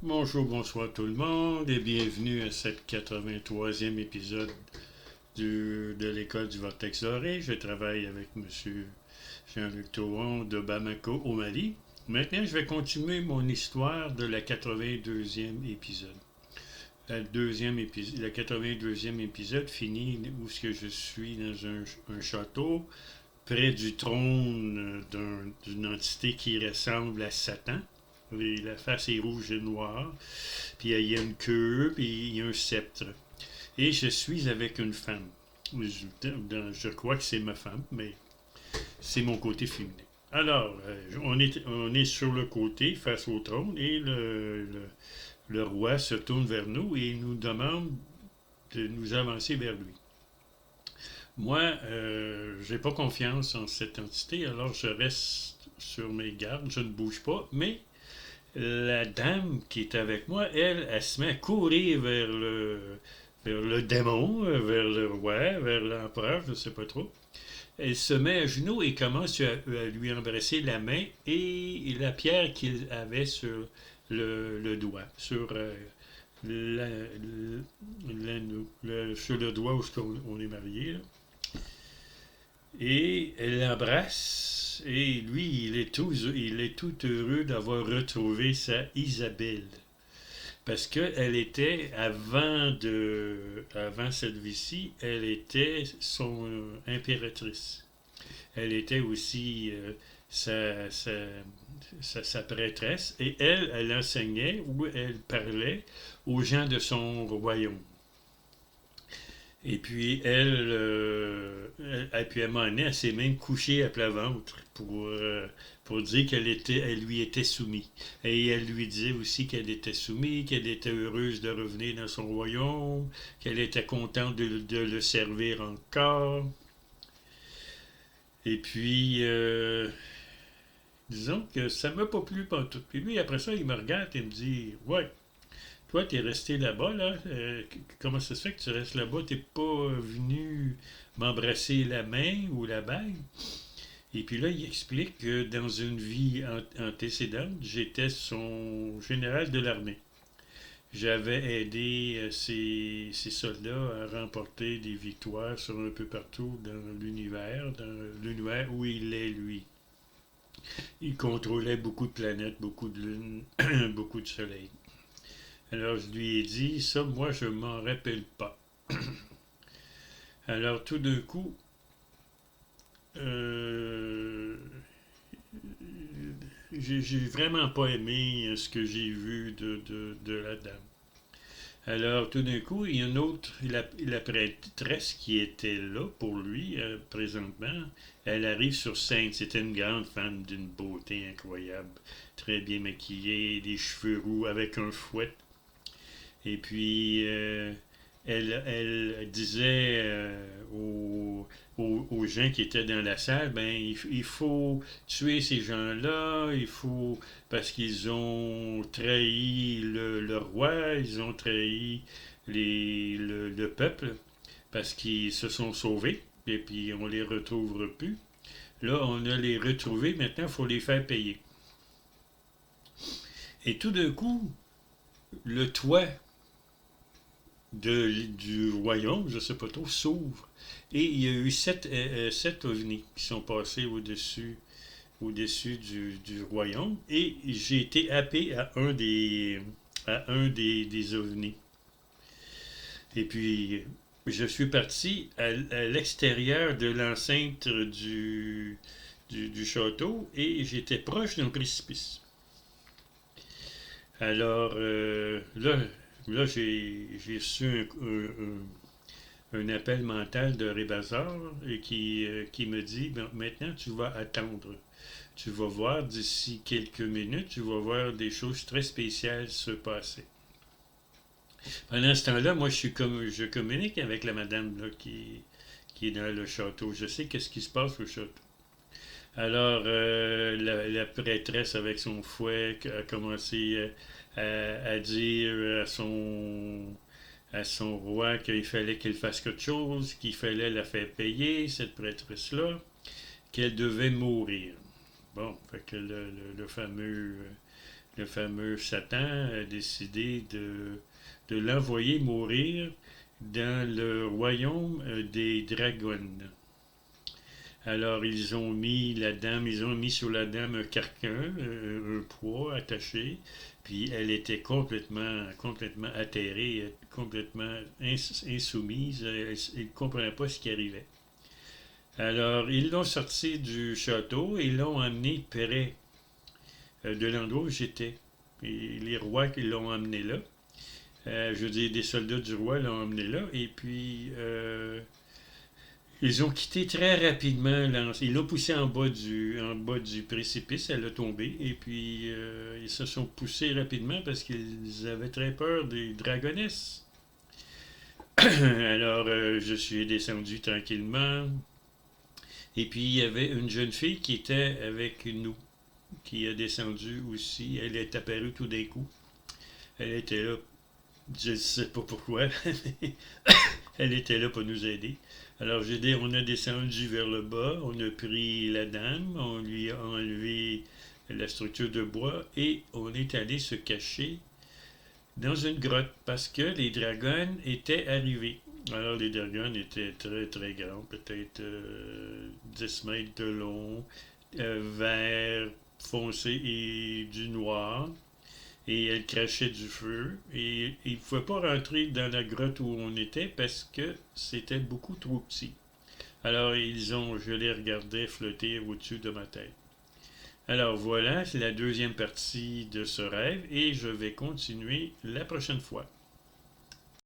Bonjour, bonsoir tout le monde et bienvenue à cette 83e épisode de l'école du Vortex Doré. Je travaille avec M. Jean-Luc Tauron de Bamako au Mali. Maintenant, je vais continuer mon histoire de la 82e épisode. Le 82e épisode finit où ce que je suis dans un château près du trône d'une entité qui ressemble à Satan. La face est rouge et noire. Puis il y a une queue, puis il y a un sceptre. Et je suis avec une femme. Je crois que c'est ma femme, mais c'est mon côté féminin. Alors, on est sur le côté, face au trône, et le roi se tourne vers nous et nous demande de nous avancer vers lui. Moi, j'ai pas confiance en cette entité, alors je reste sur mes gardes, je ne bouge pas, mais la dame qui est avec moi, elle se met à courir vers le démon, vers le roi, vers l'empereur, je ne sais pas trop. Elle se met à genoux et commence à lui embrasser la main et la pierre qu'il avait sur le doigt, sur, sur le doigt où on est marié. Là. Et elle l'embrasse et lui, il est tout heureux d'avoir retrouvé sa Isabelle. Parce qu'elle était, avant cette vie-ci, elle était son impératrice. Elle était aussi sa prêtresse et elle enseignait ou elle parlait aux gens de son royaume. Et puis puis à un moment donné, elle s'est même couchée à plat ventre pour dire elle lui était soumise. Et elle lui disait aussi qu'elle était soumise, qu'elle était heureuse de revenir dans son royaume, qu'elle était contente de le servir encore. Et puis, disons que ça m'a pas plu pantoute. Puis lui, après ça, il me regarde et me dit, ouais, toi, t'es resté là-bas, là. Comment ça se fait que tu restes là-bas? T'es pas venu m'embrasser la main ou la bague? Et puis là, il explique que dans une vie antécédente, j'étais son général de l'armée. J'avais aidé ces soldats à remporter des victoires sur un peu partout dans l'univers où il est lui. Il contrôlait beaucoup de planètes, beaucoup de lunes, beaucoup de soleils. Alors je lui ai dit, ça, moi, je m'en rappelle pas. Alors tout d'un coup, euh, j'ai vraiment pas aimé ce que j'ai vu de la dame. Alors tout d'un coup, il y a une autre, la prêtresse qui était là pour lui présentement. Elle arrive sur scène. C'était une grande femme d'une beauté incroyable, très bien maquillée, des cheveux roux avec un fouet. Et puis, elle disait aux gens qui étaient dans la salle, ben, il faut tuer ces gens-là, il faut, parce qu'ils ont trahi le roi, ils ont trahi le peuple, parce qu'ils se sont sauvés, et puis on les retrouvera plus. Là, on a les retrouvés, maintenant, il faut les faire payer. Et tout d'un coup, le toit du royaume, je ne sais pas trop, s'ouvre. Et il y a eu sept ovnis qui sont passés au-dessus du royaume. Et j'ai été happé à un des ovnis. Et puis, je suis parti à l'extérieur de l'enceinte du château et j'étais proche d'un précipice. Alors, là j'ai reçu un appel mental de Rébazar et qui me dit ben, maintenant tu vas attendre. Tu vas voir d'ici quelques minutes, tu vas voir des choses très spéciales se passer. Pendant ce temps-là, moi je communique avec la madame là, qui est dans le château. Je sais qu'est-ce qui se passe au château. Alors, la prêtresse avec son fouet a commencé à dire à son roi qu'il fallait qu'il fasse quelque chose, qu'il fallait la faire payer, cette prêtresse-là, qu'elle devait mourir. Bon, fait que le fameux le fameux Satan, a décidé de l'envoyer mourir dans le royaume des dragons. Alors ils ont mis sur la dame un carcan, un poids attaché, puis elle était complètement atterrée, complètement insoumise, elle ne comprenait pas ce qui arrivait. Alors ils l'ont sortie du château et l'ont emmenée près de l'endroit où j'étais. Et les rois qui l'ont emmené là, je veux dire, des soldats du roi l'ont emmené là, et puis ils ont quitté très rapidement. Ils l'ont poussée en bas du précipice, elle a tombé, et puis ils se sont poussés rapidement parce qu'ils avaient très peur des dragonesses. Alors je suis descendu tranquillement, et puis il y avait une jeune fille qui était avec nous, qui a descendu aussi. Elle est apparue tout d'un coup. Elle était là, je ne sais pas pourquoi, mais elle était là pour nous aider. Alors on a descendu vers le bas, on a pris la dame, on lui a enlevé la structure de bois et on est allé se cacher dans une grotte parce que les dragons étaient arrivés. Alors les dragons étaient très très grands, peut-être 10 mètres de long, vert foncé et du noir. Et elle crachait du feu. Et il ne pouvait pas rentrer dans la grotte où on était parce que c'était beaucoup trop petit. Alors je les regardais flotter au-dessus de ma tête. Alors voilà, c'est la deuxième partie de ce rêve et je vais continuer la prochaine fois.